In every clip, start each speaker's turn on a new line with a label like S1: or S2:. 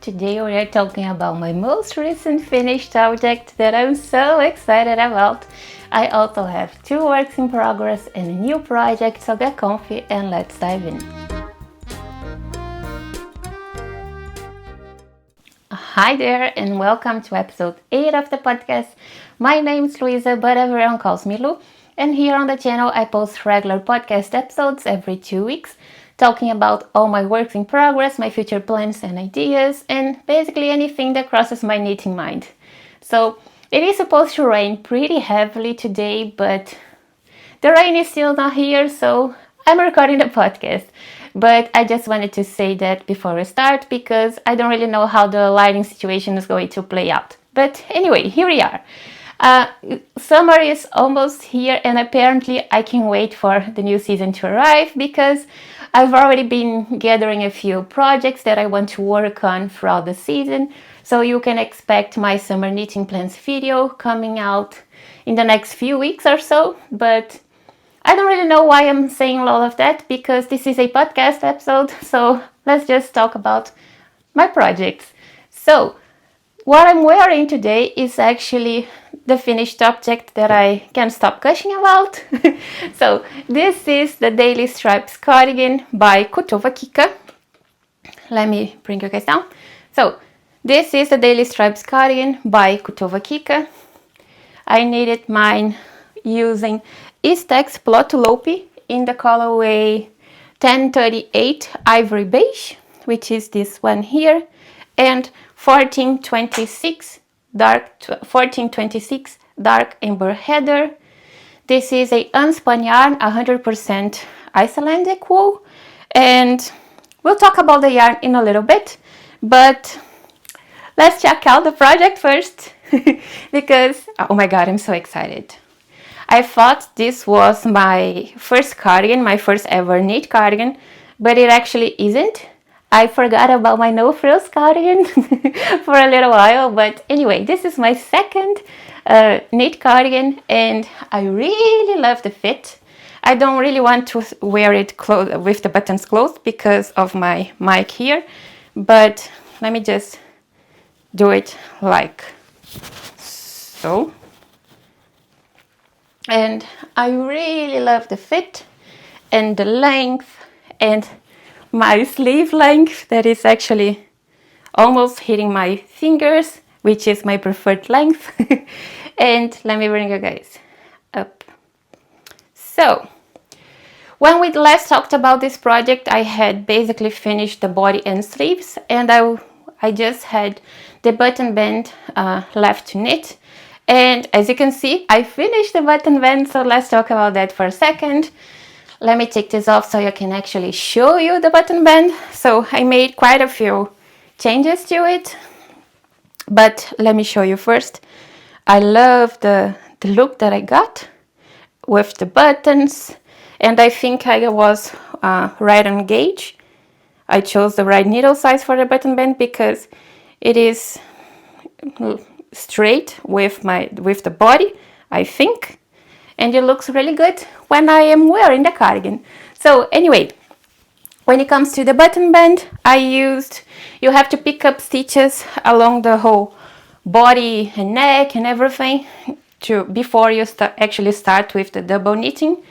S1: Today we are talking about my most recent finished object that I'm so excited about. I also have 2 works in progress and a new project, so get comfy and let's dive in. Hi there and welcome to episode 8 of the podcast. My name is Luisa, but everyone calls me Lu. And here on the channel I post regular podcast episodes every 2 weeks, talking about all my works in progress, my future plans and ideas, and basically anything that crosses my knitting mind. So it is supposed to rain pretty heavily today, but the rain is still not here, so I'm recording the podcast. But I just wanted to say that before we start, because I don't really know how the lighting situation is going to play out. But anyway, here we are. Summer is almost here, and apparently I can wait for the new season to arrive because I've already been gathering a few projects that I want to work on throughout the season. So you can expect my summer knitting plans video coming out in the next few weeks or so. But I don't really know why I'm saying all of that because this is a podcast episode. So let's just talk about my projects. So what I'm wearing today is actually the finished object that I can't stop gushing about. So this is the Daily Stripes cardigan by Kika. Let me bring you guys down. So this is the Daily Stripes cardigan by Kika. I knitted mine using Ístex Plötulopi in the colorway 1038 Ivory Beige, which is this one here, and 1426 dark amber heather. This is a unspun yarn, 100% Icelandic wool, and we'll talk about the yarn in a little bit, but let's check out the project first because oh my god, I'm so excited. I thought this was my first cardigan, my first ever knit cardigan, but it actually isn't. I forgot about my no frills cardigan for a little while, but anyway, this is my second knit cardigan and I really love the fit. I don't really want to wear it with the buttons closed because of my mic here, but let me just do it like so. And I really love the fit and the length and my sleeve length that is actually almost hitting my fingers, which is my preferred length. And let me bring you guys up. So when we last talked about this project, I had basically finished the body and sleeves, and I just had the button band left to knit. And as you can see, I finished the button band, so let's talk about that for a second. Let me take this off so I can actually show you the button band. So I made quite a few changes to it, but let me show you first. I love the look that I got with the buttons, and I think I was right on gauge. I chose the right needle size for the button band because it is straight with the body, I think, and it looks really good when I am wearing the cardigan. So anyway, when it comes to the button band, you have to pick up stitches along the whole body and neck and everything before you actually start with the double knitting.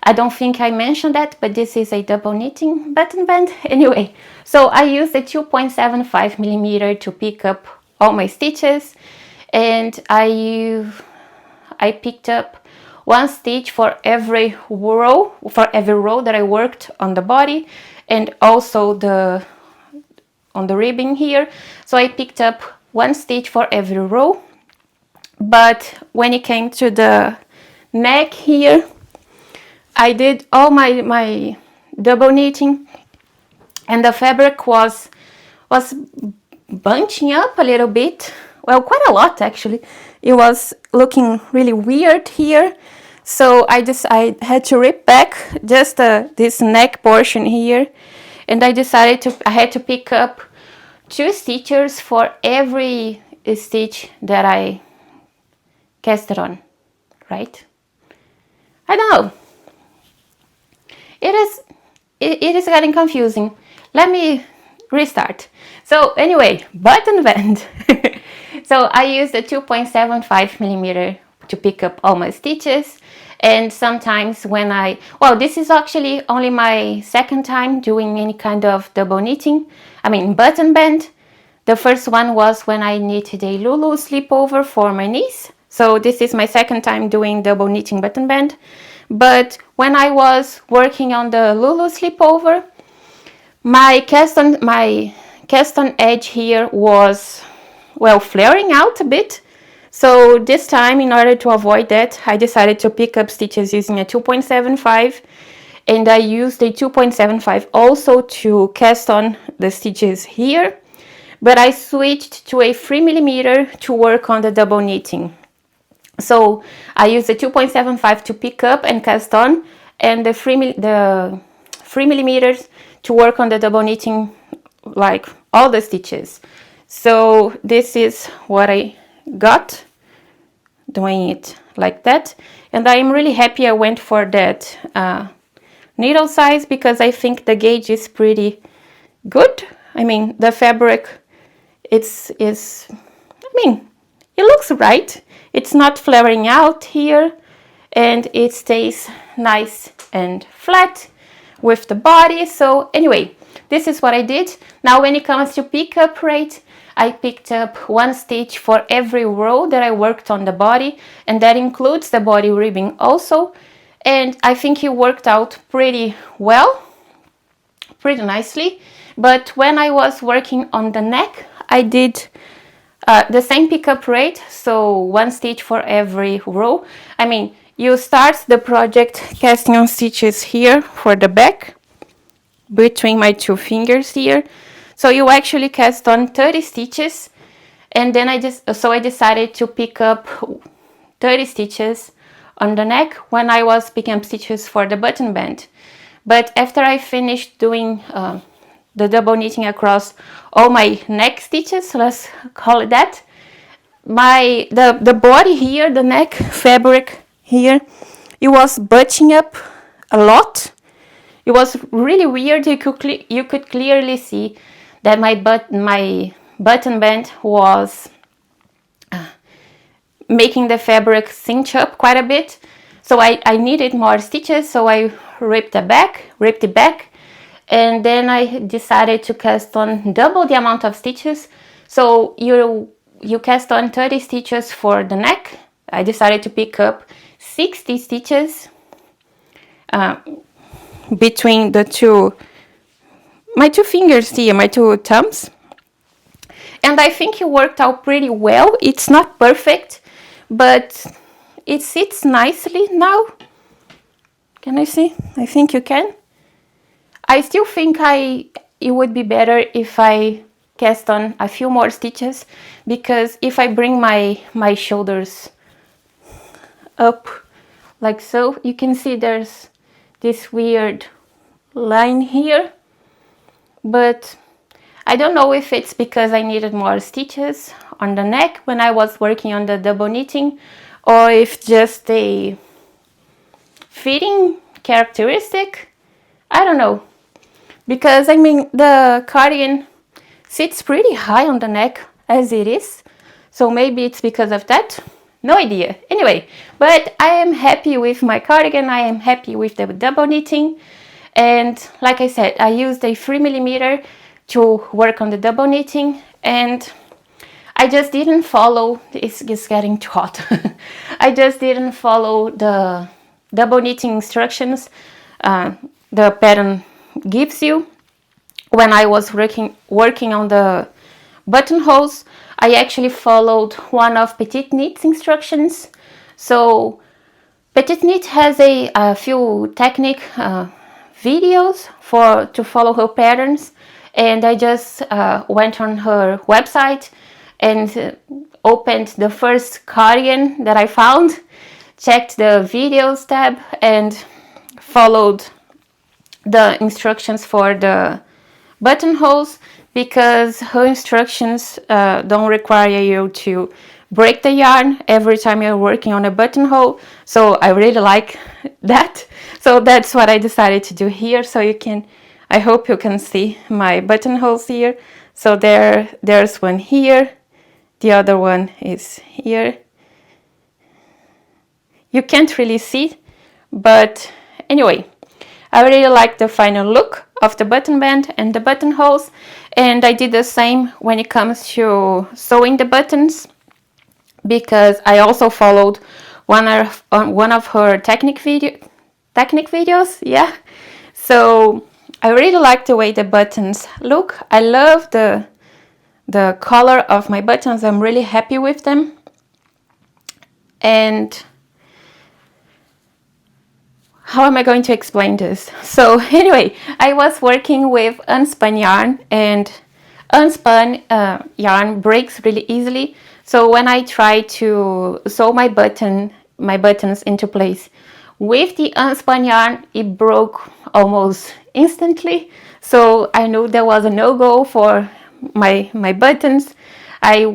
S1: I don't think I mentioned that, but this is a double knitting button band. Anyway, so I used the 2.75 millimeter to pick up all my stitches, and I picked up 1 stitch for every row that I worked on the body and also on the ribbing here. So I picked up 1 stitch for every row, but when it came to the neck here, I did all my double knitting, and the fabric was bunching up a little bit. Well, quite a lot actually. It was looking really weird here, so I had to rip back just this neck portion here, and I decided I had to pick up 2 stitches for every stitch that I casted on, right? I don't know. It is getting confusing. Let me restart. So anyway, button band. So I used a 2.75 millimeter to pick up all my stitches. And sometimes when this is actually only my second time doing any kind of double knitting, button band. The first one was when I knitted a Lulu sleepover for my niece. So this is my second time doing double knitting button band. But when I was working on the Lulu sleepover, my cast on edge here was, flaring out a bit. So this time, in order to avoid that, I decided to pick up stitches using a 2.75, and I used a 2.75 also to cast on the stitches here, but I switched to a 3 millimeter to work on the double knitting. So I used a 2.75 to pick up and cast on, and the 3 millimeters to work on the double knitting, like all the stitches. So this is what I got doing it like that, and I'm really happy I went for that needle size, because I think the gauge is pretty good. The fabric, it looks right. It's not flaring out here, and it stays nice and flat with the body. So anyway, this is what I did. Now when it comes to pickup rate, I picked up 1 stitch for every row that I worked on the body, and that includes the body ribbing also. And I think it worked out pretty well, pretty nicely. But when I was working on the neck, I did the same pickup rate, so 1 stitch for every row. You start the project casting on stitches here for the back, between my 2 fingers here. So you actually cast on 30 stitches, and then I decided to pick up 30 stitches on the neck when I was picking up stitches for the button band. But after I finished doing the double knitting across all my neck stitches, let's call it that, the body here, the neck fabric here, it was butching up a lot. It was really weird. You could clearly see that my button band was making the fabric cinch up quite a bit. So I needed more stitches, so I ripped it back, and then I decided to cast on double the amount of stitches. So you cast on 30 stitches for the neck. I decided to pick up 60 stitches between my 2 fingers here, my 2 thumbs. And I think it worked out pretty well. It's not perfect, but it sits nicely now. Can I see? I think you can. I still think it would be better if I cast on a few more stitches, because if I bring my shoulders up like so, you can see there's this weird line here, but I don't know if it's because I needed more stitches on the neck when I was working on the double knitting, or if just a fitting characteristic. I don't know, because the cardigan sits pretty high on the neck as it is, so maybe it's because of that. No idea. Anyway, but I am happy with my cardigan. I am happy with the double knitting, and like I said, I used a 3 millimeter to work on the double knitting, and I just didn't follow, it's getting too hot. I just didn't follow the double knitting instructions the pattern gives you. When I was working on the buttonholes, I actually followed one of PetiteKnit's instructions. So PetiteKnit has a few technique videos to follow her patterns, and I just went on her website and opened the first cardigan that I found, checked the videos tab, and followed the instructions for the buttonholes, because her instructions don't require you to break the yarn every time you're working on a buttonhole. So I really like that. So that's what I decided to do here. So you can I hope you can see my buttonholes here. So there's one here, the other one is here. You can't really see, but anyway, I really like the final look of the button band and the buttonholes, and I did the same when it comes to sewing the buttons, because I also followed one of her technique videos, yeah. So I really like the way the buttons look. I love the color of my buttons. I'm really happy with them. And how am I going to explain this? So anyway, I was working with unspun yarn, and unspun yarn breaks really easily. So when I try to sew my buttons into place with the unspun yarn, it broke almost instantly. So I knew there was a no-go for my buttons. I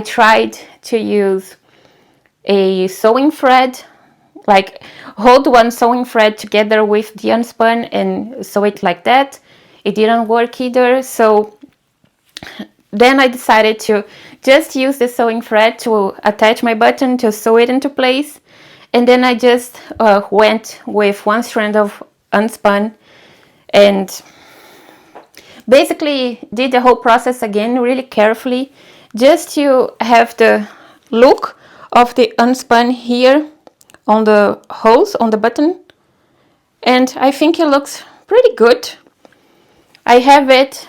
S1: tried to use a sewing thread, like hold one sewing thread together with the unspun and sew it like that. It didn't work either. So then I decided to just use the sewing thread to attach my button to sew it into place. And then I just went with one strand of unspun and basically did the whole process again really carefully, just to have the look of the unspun here on the holes on the button, and I think it looks pretty good. I have it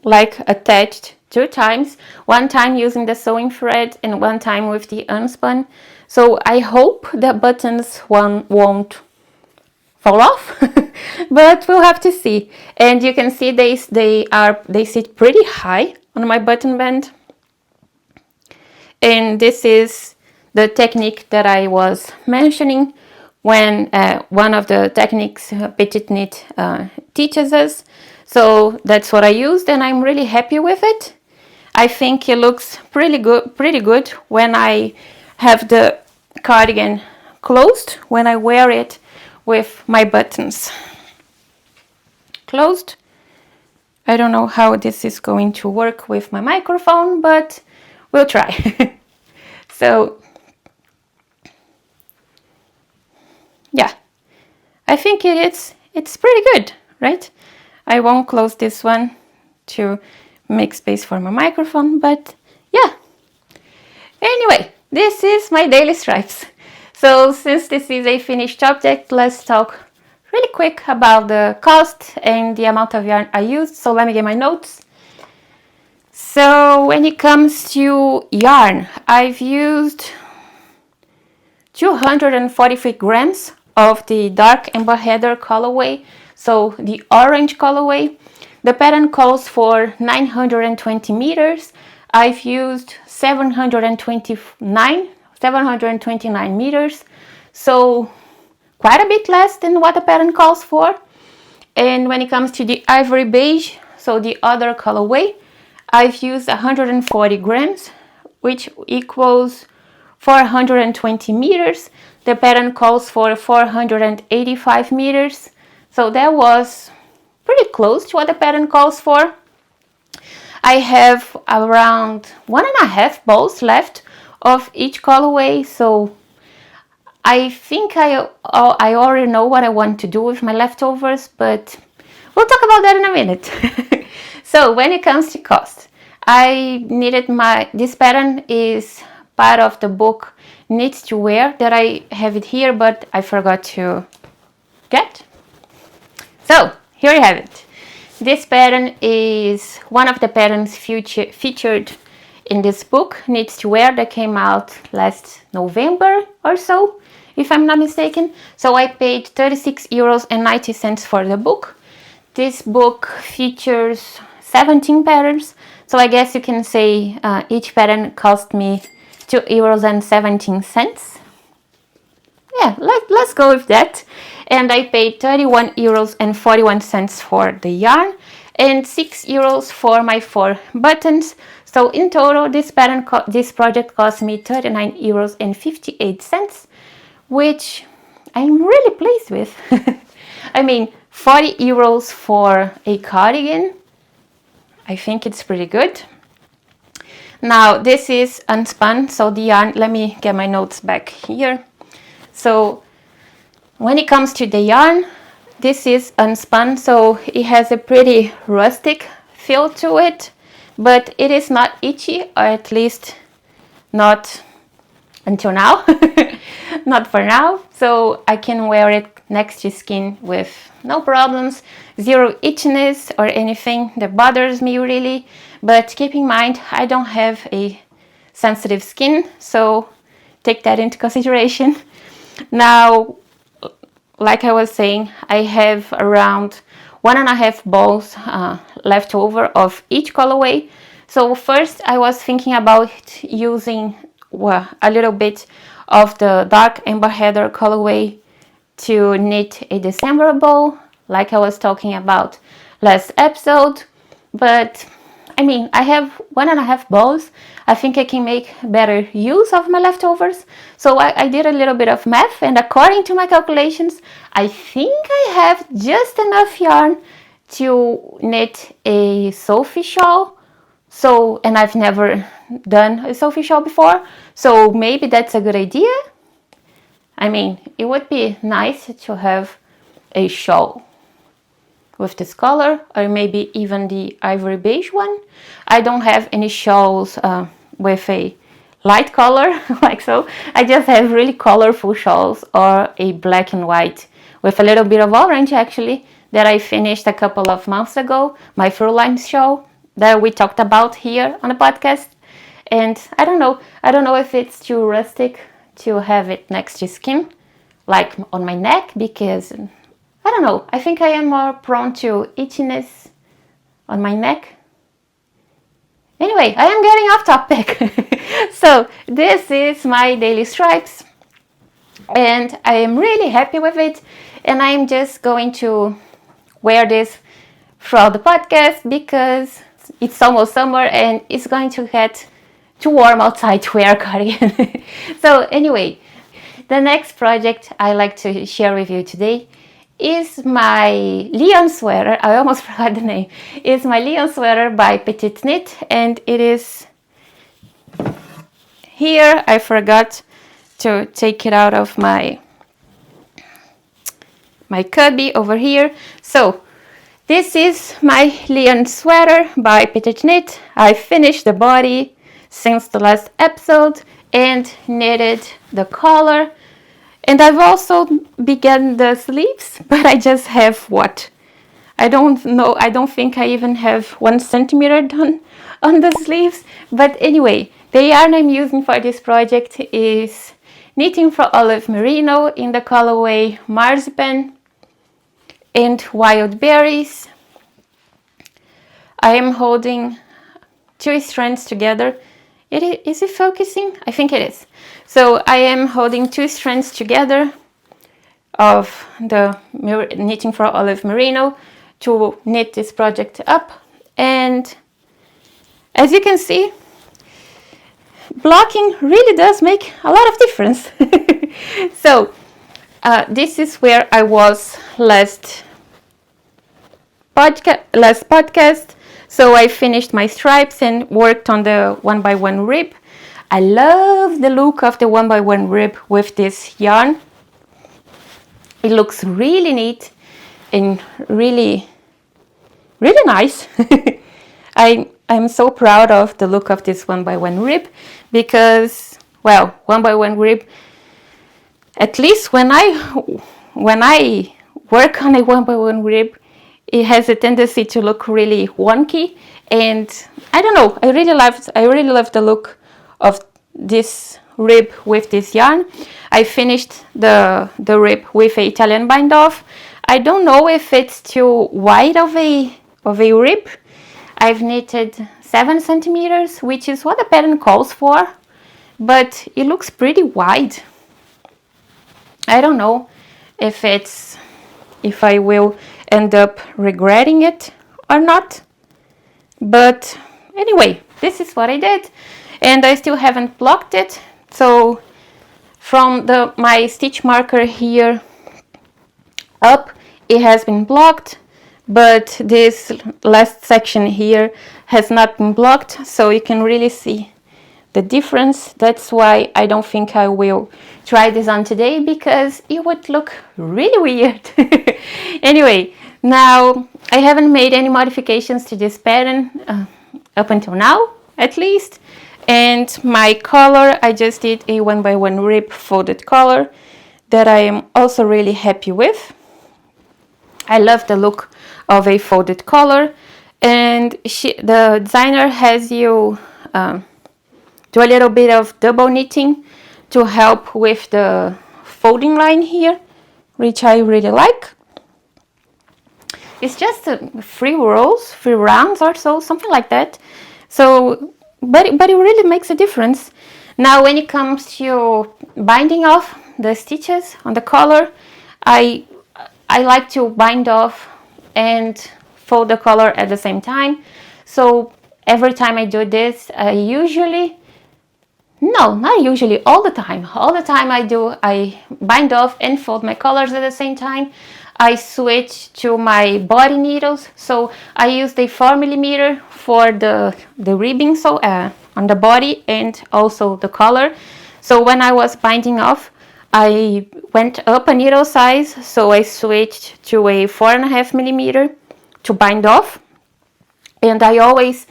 S1: like attached 2 times, one time using the sewing thread and one time with the unspun. So I hope the buttons won't fall off, but we'll have to see. And you can see they sit pretty high on my button band. And this is the technique that I was mentioning when one of the techniques PetiteKnit teaches us. So that's what I used, and I'm really happy with it. I think it looks pretty good when I have the cardigan closed, when I wear it with my buttons closed. I don't know how this is going to work with my microphone, but we'll try. So yeah, I think it's pretty good, right? I won't close this one to make space for my microphone, but yeah. Anyway, this is my daily stripes. So since this is a finished object, let's talk really quick about the cost and the amount of yarn I used. So let me get my notes. So when it comes to yarn, I've used 243 grams of the dark amber heather colorway, so the orange colorway. The pattern calls for 920 meters. I've used 729 meters, so quite a bit less than what the pattern calls for. And when it comes to the ivory beige, so the other colorway, I've used 140 grams, which equals 420 meters. The pattern calls for 485 meters, so that was pretty close to what the pattern calls for. I have around 1.5 balls left of each colorway, so I think I already know what I want to do with my leftovers, but we'll talk about that in a minute. So when it comes to cost, I needed this pattern is part of the book Knits to Wear that I have it here, but I forgot to get. So here you have it. This pattern is one of the patterns featured in this book, Knits to Wear, that came out last November or so, if I'm not mistaken. So I paid 36.90 € for the book. This book features 17 patterns, so I guess you can say each pattern cost me 2.17 €. Yeah, let's go with that. And I paid 31.41 € for the yarn and 6 euros for my 4 buttons. So in total, this project cost me 39.58 €, which I'm really pleased with. I mean, 40 euros for a cardigan. I think it's pretty good. Now this is unspun, so the yarn, let me get my notes back here. So when it comes to the yarn, this is unspun, so it has a pretty rustic feel to it, but it is not itchy, or at least not until now. Not for now, so I can wear it next to skin with no problems, zero itchiness or anything that bothers me really. But keep in mind, I don't have a sensitive skin, so take that into consideration. Now, like I was saying, I have around 1.5 balls left over of each colorway. So first I was thinking about using a little bit of the dark amber heather colorway to knit a December bow, like I was talking about last episode. But I mean, I have 1.5 balls. I think I can make better use of my leftovers. So I did a little bit of math, and according to my calculations, I think I have just enough yarn to knit a Sophie shawl. So, and I've never done a Sophie shawl before, so maybe that's a good idea. I mean, it would be nice to have a shawl with this color, or maybe even the Ivory beige one. I don't have any shawls with a light color like so. I just have really colorful shawls, or a black and white with a little bit of orange actually, that I finished a couple of months ago, my Frills shawl that we talked about here on the podcast. And I don't know if it's too rustic to have it next to skin, like on my neck, because I don't know, I think I am more prone to itchiness on my neck. Anyway, I am getting off topic. So this is my daily stripes, and I am really happy with it, and I'm just going to wear this throughout the podcast because it's almost summer and it's going to get too warm outside to wear a cardigan. So anyway, the next project I like to share with you today is my Lyon sweater. I almost forgot the name. It's my Lyon sweater by PetiteKnit, and it is here. I forgot to take it out of my cubby over here. So this is my Lyon sweater by PetiteKnit. I finished the body since the last episode and knitted the collar, and I've also begun the sleeves, but I just have what? I don't know, I don't think I even have 1 centimeter done on the sleeves. But anyway, the yarn I'm using for this project is Knitting for Olive Merino in the colorway Marzipan and Wild Berries. I am holding 2 strands together. Is it focusing? I think it is. So I am holding 2 strands together of the Knitting for Olive Merino to knit this project up. And as you can see, blocking really does make a lot of difference. So this is where I was last podcast. So I finished my stripes and worked on the 1x1 rib. I love the look of the 1x1 rib with this yarn. It looks really neat and really nice. I'm so proud of the look of this 1x1 rib because, well, 1x1 rib, at least when I work on a 1x1 rib, it has a tendency to look really wonky, and I don't know, I really love the look of this rib with this yarn. I finished the rib with a Italian bind off. I don't know if it's too wide of a rib. I've knitted 7 centimeters, which is what the pattern calls for, but it looks pretty wide. I don't know if I will end up regretting it or not, but anyway, this is what I did, and I still haven't blocked it. So from my stitch marker here up, it has been blocked, but this last section here has not been blocked, so you can really see the difference. That's why I don't think I will try this on today, because it would look really weird. Anyway, now I haven't made any modifications to this pattern up until now, at least. And my color, I just did a 1x1 rib folded color that I am also really happy with. I love the look of a folded color, and the designer has you do a little bit of double knitting to help with the folding line here, which I really like. It's just 3 rows, 3 rounds or so, something like that. So, but it really makes a difference. Now, when it comes to binding off the stitches on the collar, I like to bind off and fold the collar at the same time. So every time I do this, all the time I bind off and fold my collars at the same time. I switch to my body needles, so I use the 4mm for the ribbing, so on the body and also the collar. So when I was binding off, I went up a needle size, so I switched to a 4.5mm to bind off, and I always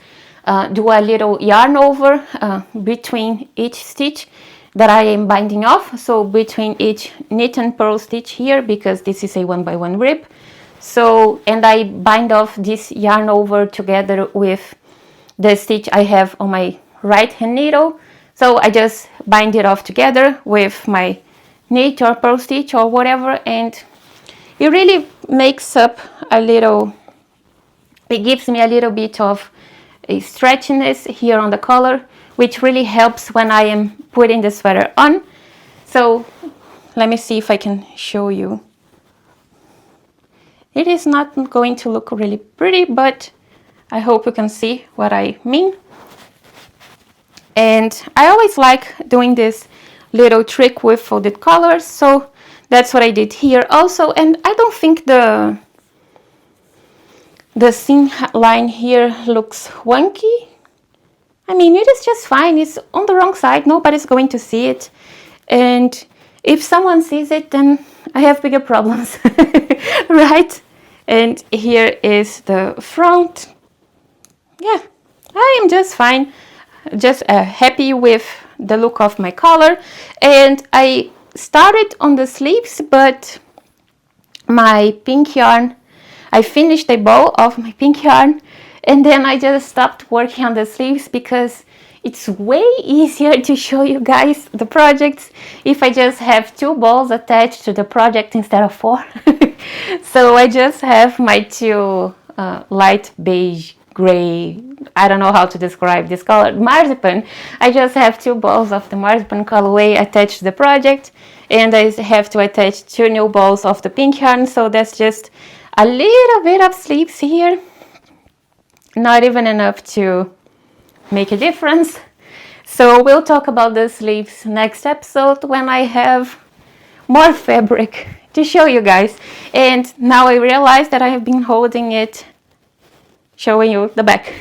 S1: do a little yarn over between each stitch that I am binding off, so between each knit and purl stitch here, because this is a 1x1 rib. So, and I bind off this yarn over together with the stitch I have on my right hand needle, so I just bind it off together with my knit or purl stitch or whatever, and it really makes up a little, it gives me a little bit of a stretchiness here on the collar, which really helps when I am putting the sweater on. So let me see if I can show you. It is not going to look really pretty, but I hope you can see what I mean. And I always like doing this little trick with folded collars, so that's what I did here also. And I don't think the seam line here looks wonky. I mean, it is just fine. It's on the wrong side. Nobody's going to see it. And if someone sees it, then I have bigger problems, right? And here is the front. Yeah, I am just fine. Just happy with the look of my collar. And I started on the sleeves, but my pink yarn, I finished a bow of my pink yarn, and then I just stopped working on the sleeves because it's way easier to show you guys the projects if I just have 2 balls attached to the project instead of 4. So I just have my 2 light beige, gray, I don't know how to describe this color, Marzipan. I just have 2 balls of the Marzipan colorway attached to the project, and I have to attach 2 new balls of the pink yarn, so that's just a little bit of sleeves here, not even enough to make a difference. So we'll talk about the sleeves next episode when I have more fabric to show you guys. And now I realize that I have been holding it, showing you the back.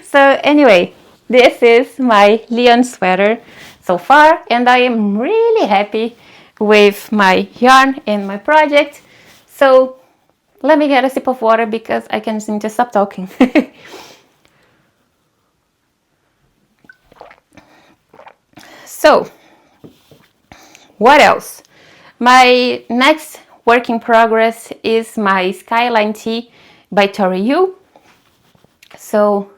S1: So anyway, this is my Lyon sweater so far, and I am really happy with my yarn and my project. So let me get a sip of water because I can't seem to stop talking. So, what else? My next work in progress is my Skyline Tee by Tori Yu. So,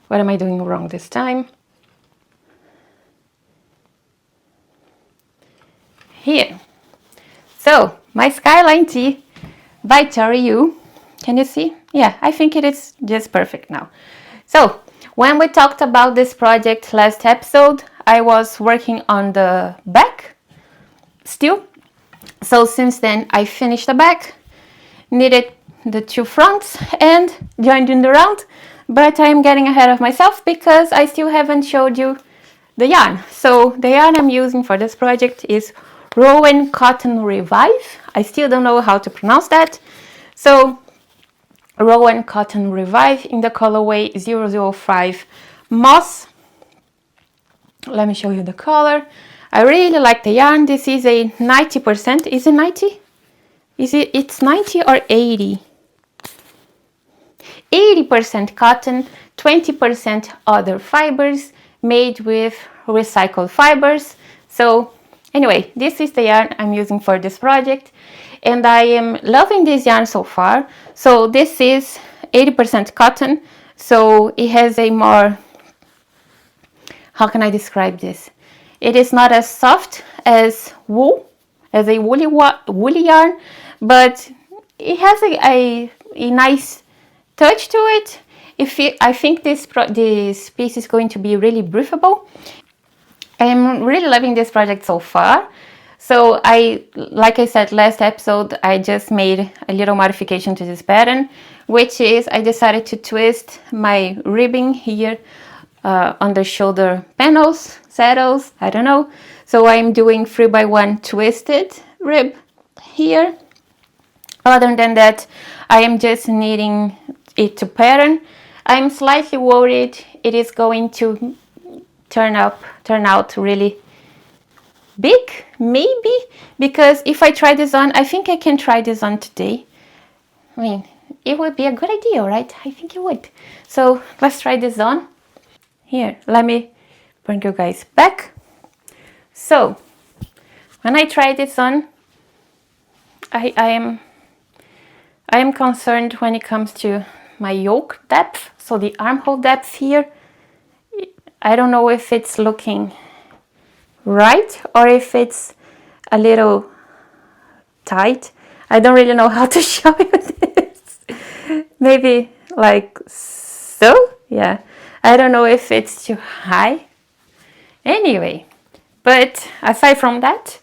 S1: what am I doing wrong this time? Here. So, my Skyline Tee by Tori Yu. Can you see? Yeah, I think it is just perfect now. So, when we talked about this project last episode, I was working on the back still. So since then, I finished the back, knitted the 2 fronts and joined in the round. But I'm getting ahead of myself because I still haven't showed you the yarn. So the yarn I'm using for this project is Rowan Cotton Revive. I still don't know how to pronounce that. So Rowan Cotton Revive in the colorway 005 Moss. Let me show you the color. I really like the yarn. This is a 90%. Is it 90? It's 90 or 80? 80% cotton, 20% other fibers made with recycled fibers. So anyway, this is the yarn I'm using for this project, and I am loving this yarn so far. So this is 80% cotton, so it has a more, how can I describe this? It is not as soft as wool, as a woolly yarn, but it has a nice touch to it. I think this piece is going to be really breathable. I'm really loving this project so far. So like I said last episode, I just made a little modification to this pattern, which is I decided to twist my ribbing here on the shoulder panels, saddles, I don't know. So I'm doing 3x1 twisted rib here. Other than that, I am just knitting it to pattern. I'm slightly worried it is going to turn out really big, maybe, because if I try this on, I think I can try this on today. I mean, it would be a good idea, right? I think it would. So let's try this on. Here, let me bring you guys back. So when I try this on, I am concerned when it comes to my yoke depth, so the armhole depth here. I don't know if it's looking right or if it's a little tight. I don't really know how to show you this. Maybe like so, yeah. I don't know if it's too high. Anyway, but aside from that,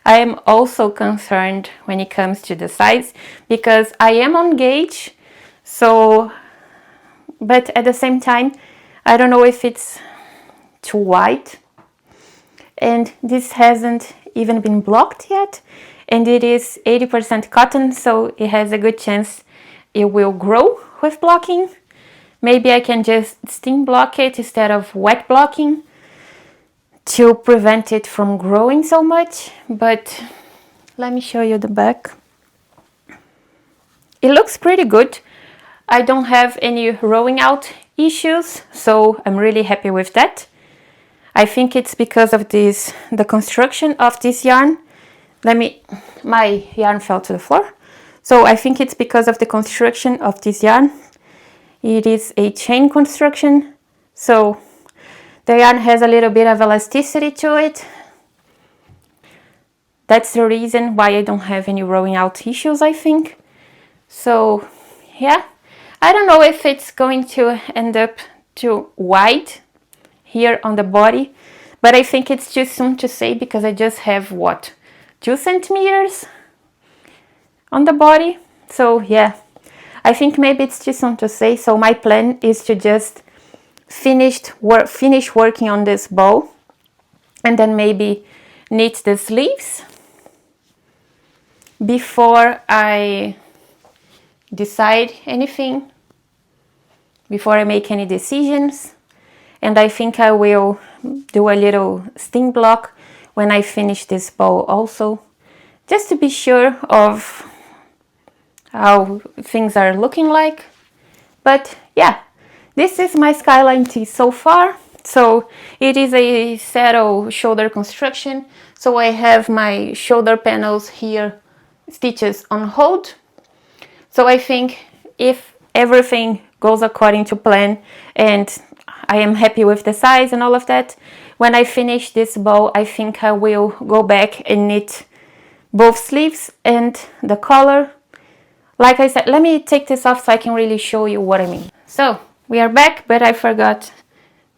S1: I am also concerned when it comes to the size, because I am on gauge. So, but at the same time, I don't know if it's too wide, and this hasn't even been blocked yet, and it is 80% cotton, so it has a good chance it will grow with blocking. Maybe I can just steam block it instead of wet blocking to prevent it from growing so much. But let me show you the back. It looks pretty good. I don't have any rowing out issues, so I'm really happy with that. I think it's because of the construction of this yarn. My yarn fell to the floor. So I think it's because of the construction of this yarn. It is a chain construction, so the yarn has a little bit of elasticity to it. That's the reason why I don't have any rowing out issues, I think. So yeah, I don't know if it's going to end up too wide here on the body, but I think it's too soon to say, because I just have what, 2 centimeters on the body. So yeah, I think maybe it's too soon to say. So my plan is to just finish working on this bow and then maybe knit the sleeves before I decide anything, before I make any decisions. And I think I will do a little steam block when I finish this bow also, just to be sure of how things are looking like. But yeah, this is my Skyline Tee so far. So it is a saddle shoulder construction. So I have my shoulder panels here, stitches on hold. So I think if everything goes according to plan and I am happy with the size and all of that, when I finish this bow, I think I will go back and knit both sleeves and the collar. Like I said, let me take this off so I can really show you what I mean. So we are back, but I forgot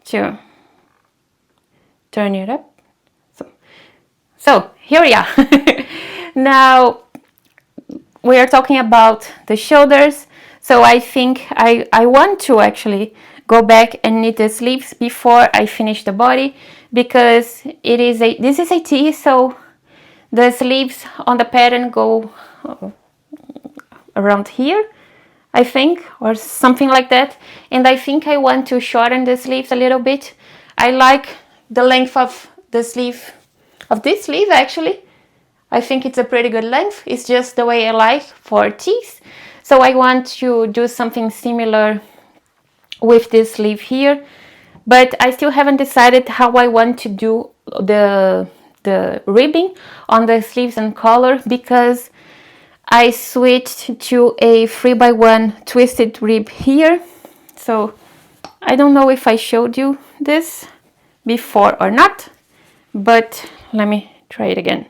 S1: to turn it up. So here we are. Now we are talking about the shoulders. So I think I want to actually go back and knit the sleeves before I finish the body, because this is a tee, so The sleeves on the pattern go around here, I think, or something like that. And I think I want to shorten the sleeves a little bit. I like the length of the sleeve, of this sleeve actually. I think it's a pretty good length. It's just the way I like for tees. So I want to do something similar with this sleeve here. But I still haven't decided how I want to do the ribbing on the sleeves and collar, because I switched to a 3x1 twisted rib here. So I don't know if I showed you this before or not, but let me try it again.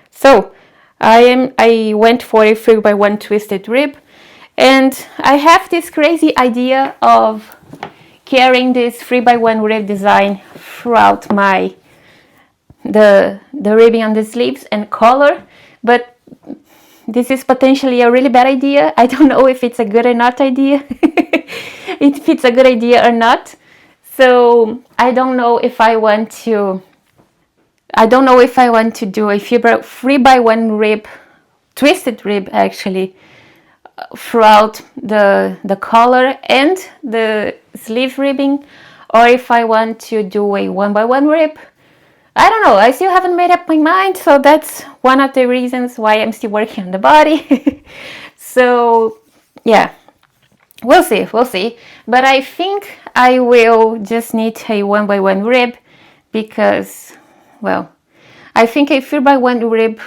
S1: So I went for a 3x1 twisted rib, and I have this crazy idea of carrying this 3x1 rib design throughout the ribbing on the sleeves and collar, but this is potentially a really bad idea. I don't know if it's a good or not idea. If it's a good idea or not. So I don't know if I want to do a 3x1 rib, twisted rib actually, throughout the collar and the sleeve ribbing, or if I want to do a 1x1 rib. I don't know, I still haven't made up my mind, so that's one of the reasons why I'm still working on the body. So yeah, we'll see. But I think I will just need a 1x1 rib, because, well, I think a 3x1 rib,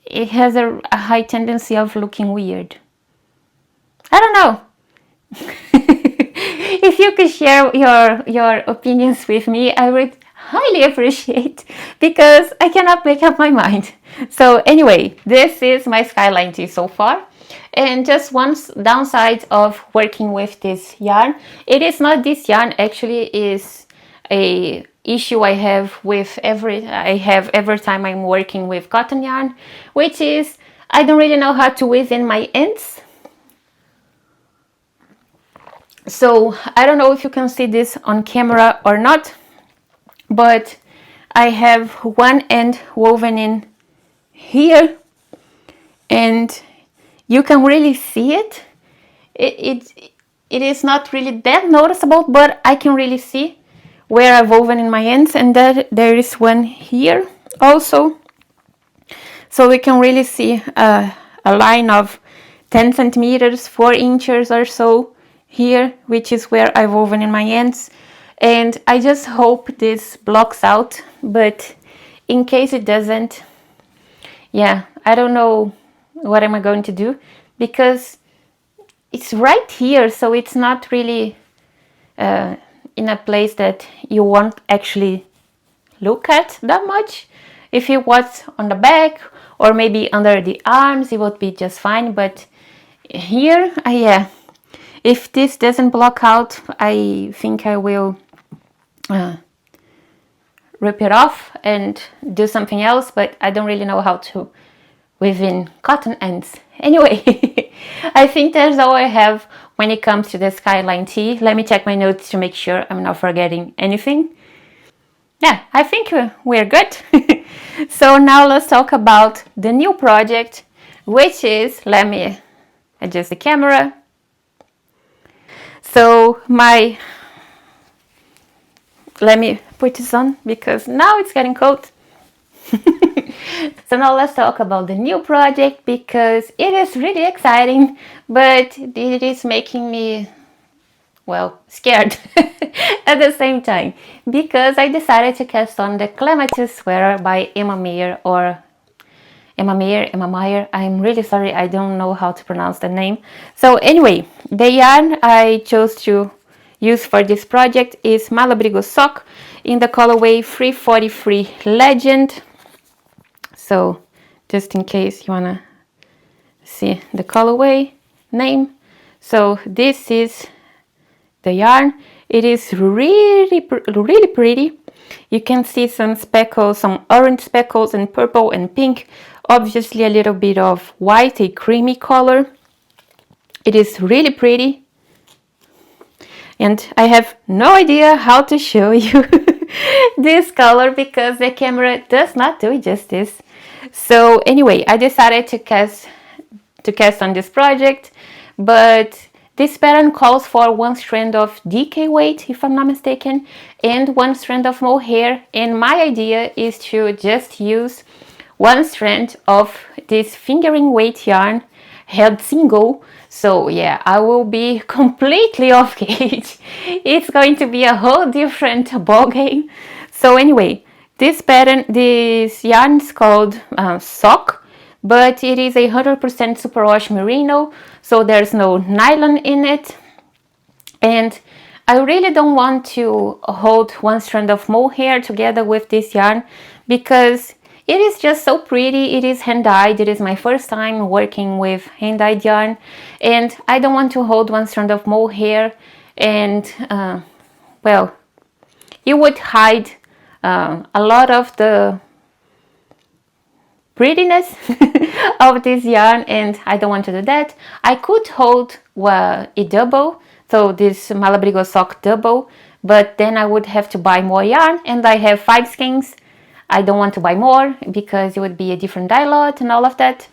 S1: it has a high tendency of looking weird. I don't know. If you could share your opinions with me, I would highly appreciate, because I cannot make up my mind. So anyway, this is my Skyline Tee so far. And just one downside of working with this yarn, it is not this yarn, actually is a issue I have every time I'm working with cotton yarn, which is I don't really know how to weave in my ends. So I don't know if you can see this on camera or not, but I have one end woven in here, and you can really see it. It is not really that noticeable, but I can really see where I've woven in my ends, and that there is one here also. So we can really see a line of 10 centimeters, 4 inches or so here, which is where I've woven in my ends. And I just hope this blocks out, but in case it doesn't, yeah, I don't know what am I going to do, because it's right here, so it's not really in a place that you won't actually look at that much. If it was on the back or maybe under the arms, it would be just fine, but here, yeah, if this doesn't block out, I think I will rip it off and do something else, but I don't really know how to weave in cotton ends. Anyway, I think that's all I have when it comes to the Skyline Tee. Let me check my notes to make sure I'm not forgetting anything. Yeah, I think we're good. So now let's talk about the new project, which is, let me adjust the camera. So let me put this on, because now it's getting cold. So now let's talk about the new project, because it is really exciting, but it is making me, well, scared at the same time, because I decided to cast on the Clematis sweater by Emma Maier. I'm really sorry, I don't know how to pronounce the name. So anyway, the yarn I chose to use for this project is Malabrigo sock in the colorway 343 Legend. So just in case you wanna see the colorway name. So this is the yarn. It is really pretty. You can see some speckles, some orange speckles and purple and pink. Obviously a little bit of white, a creamy color. It is really pretty. And I have no idea how to show you. this color because the camera does not do it justice. So anyway, I decided to cast on this project, but this pattern calls for one strand of DK weight, if I'm not mistaken, and one strand of mohair, and my idea is to just use one strand of this fingering weight yarn held single. So yeah, I will be completely off gauge. It's going to be a whole different ball game. So anyway, this pattern, this yarn is called Sock, but it is 100% superwash merino, so there's no nylon in it. And I really don't want to hold one strand of mohair together with this yarn because it is just so pretty. It is hand-dyed. It is my first time working with hand-dyed yarn, and I don't want to hold one strand of mohair, and well, it would hide a lot of the prettiness of this yarn, and I don't want to do that. I could hold a double, so this Malabrigo sock double, but then I would have to buy more yarn, and I have 5 skeins. I don't want to buy more because it would be a different dye lot and all of that.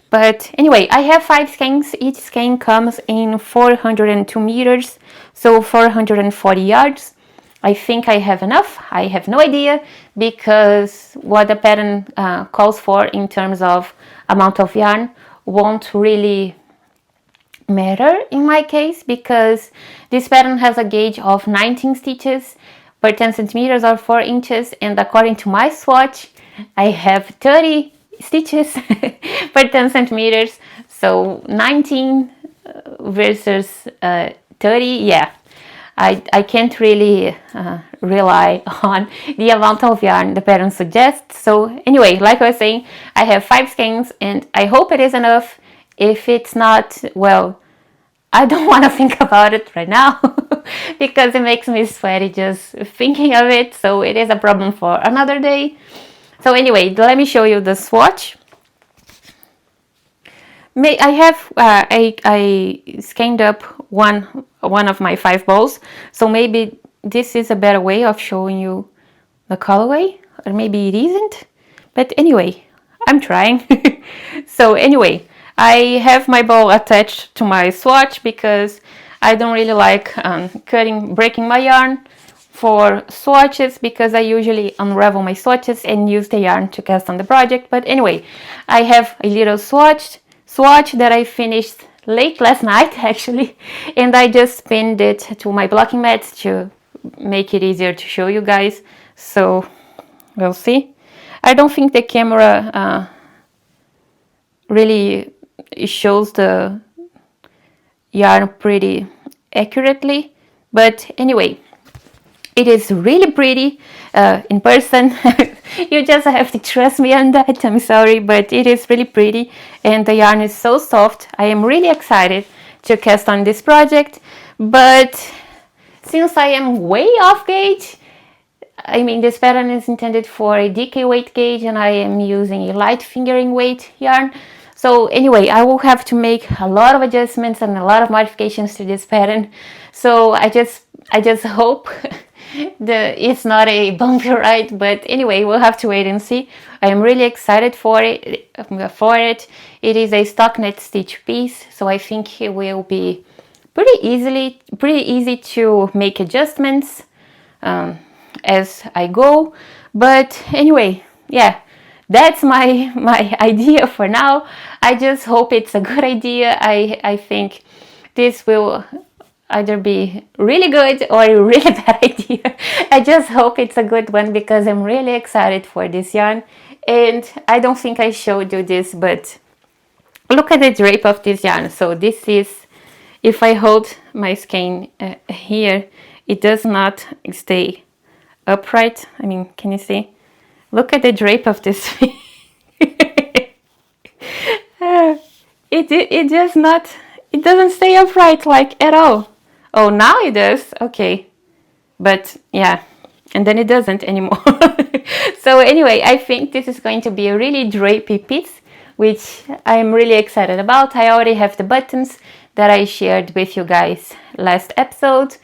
S1: But anyway, I have 5 skeins. Each skein comes in 402 meters, so 440 yards. I think I have enough. I have no idea because what the pattern calls for in terms of amount of yarn won't really matter in my case because this pattern has a gauge of 19 stitches per 10 centimeters or 4 inches, and according to my swatch I have 30 stitches per 10 centimeters, so 19 versus 30, yeah, I can't really rely on the amount of yarn the pattern suggests. So anyway, like I was saying, I have 5 skeins and I hope it is enough. If it's not, well, I don't want to think about it right now because it makes me sweaty just thinking of it, so it is a problem for another day. So anyway, let me show you the swatch. I have I skeined up one of my 5 balls, so maybe this is a better way of showing you the colorway, or maybe it isn't, but anyway, I'm trying. So anyway, I have my ball attached to my swatch because I don't really like breaking my yarn for swatches because I usually unravel my swatches and use the yarn to cast on the project. But anyway, I have a little swatch that I finished late last night actually, and I just pinned it to my blocking mat to make it easier to show you guys. So we'll see. I don't think the camera really shows the yarn pretty accurately, but anyway, it is really pretty in person. You just have to trust me on that. I'm sorry, but it is really pretty and the yarn is so soft. I am really excited to cast on this project, but since I am way off gauge, I mean, this pattern is intended for a DK weight gauge and I am using a light fingering weight yarn. So anyway, I will have to make a lot of adjustments and a lot of modifications to this pattern. So I just hope it's not a bumpy ride, but anyway, we'll have to wait and see. I am really excited for it. It is a stockinette stitch piece, so I think it will be pretty easy to make adjustments as I go. But anyway, yeah, that's my idea for now. I just hope it's a good idea. I think this will either be really good or a really bad idea. I just hope it's a good one because I'm really excited for this yarn. And I don't think I showed you this, but look at the drape of this yarn. So this is, if I hold my skein here, it does not stay upright. I mean, can you see? Look at the drape of this. It does not, it doesn't stay upright like at all. Oh, now it does. Okay. But yeah, and then it doesn't anymore. So anyway, I think this is going to be a really drapey piece, which I'm really excited about. I already have the buttons that I shared with you guys last episode.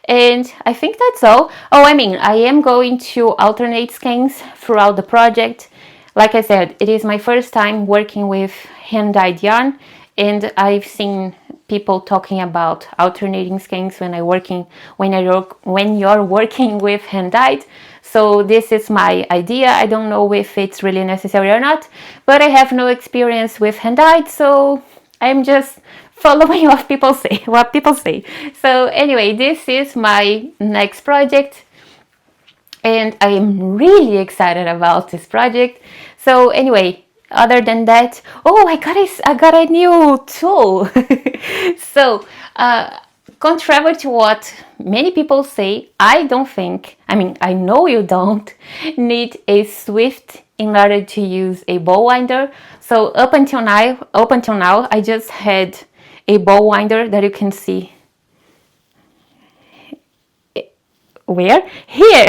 S1: And I think that's all. Oh, I mean, I am going to alternate skeins throughout the project. Like I said, it is my first time working with hand-dyed yarn, and I've seen people talking about alternating skeins when you're working with hand-dyed. So this is my idea. I don't know if it's really necessary or not, but I have no experience with hand-dyed, so I'm just following what people say. So anyway, this is my next project, and I am really excited about this project. So anyway, other than that, oh, I got a new tool. So contrary to what many people say, I know you don't need a Swift in order to use a bow winder. So up until now, I just had a bow winder that you can see. Where? Here!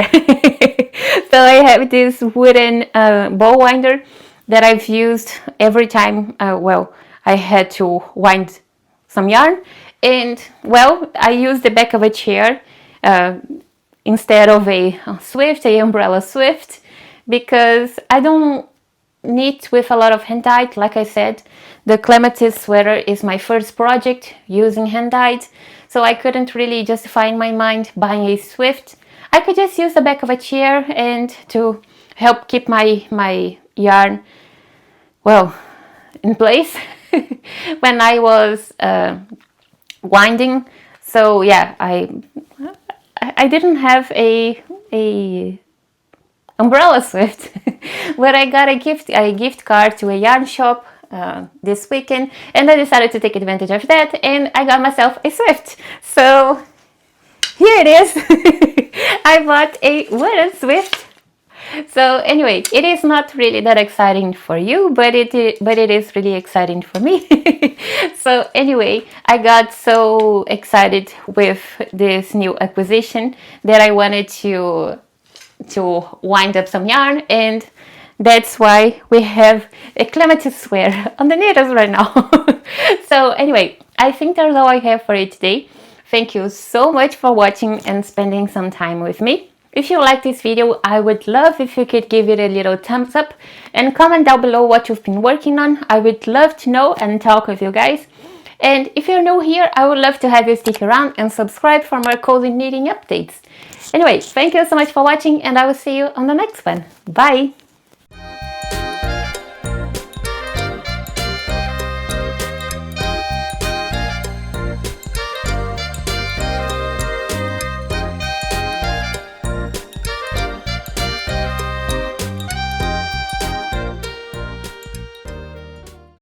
S1: So I have this wooden bow winder that I've used every time, I had to wind some yarn. And, well, I use the back of a chair instead of a Swift, a umbrella Swift, because I don't knit with a lot of hand-dyed. Like I said, the Clematis sweater is my first project using hand-dyed, so I couldn't really justify in my mind buying a Swift. I could just use the back of a chair and to help keep my yarn, well, in place when I was winding. So yeah, I didn't have a umbrella Swift, but I got a gift card to a yarn shop this weekend, and I decided to take advantage of that, and I got myself a Swift. So here it is. I bought a wooden Swift. So anyway, it is not really that exciting for you, but it is really exciting for me. So anyway, I got so excited with this new acquisition that I wanted to wind up some yarn, and that's why we have a Clematis sweater on the needles right now. So anyway, I think that's all I have for you today. Thank you so much for watching and spending some time with me. If you like this video, I would love if you could give it a little thumbs up and comment down below what you've been working on. I would love to know and talk with you guys. And if you're new here, I would love to have you stick around and subscribe for more cozy knitting updates. Anyway, thank you so much for watching, and I will see you on the next one. Bye!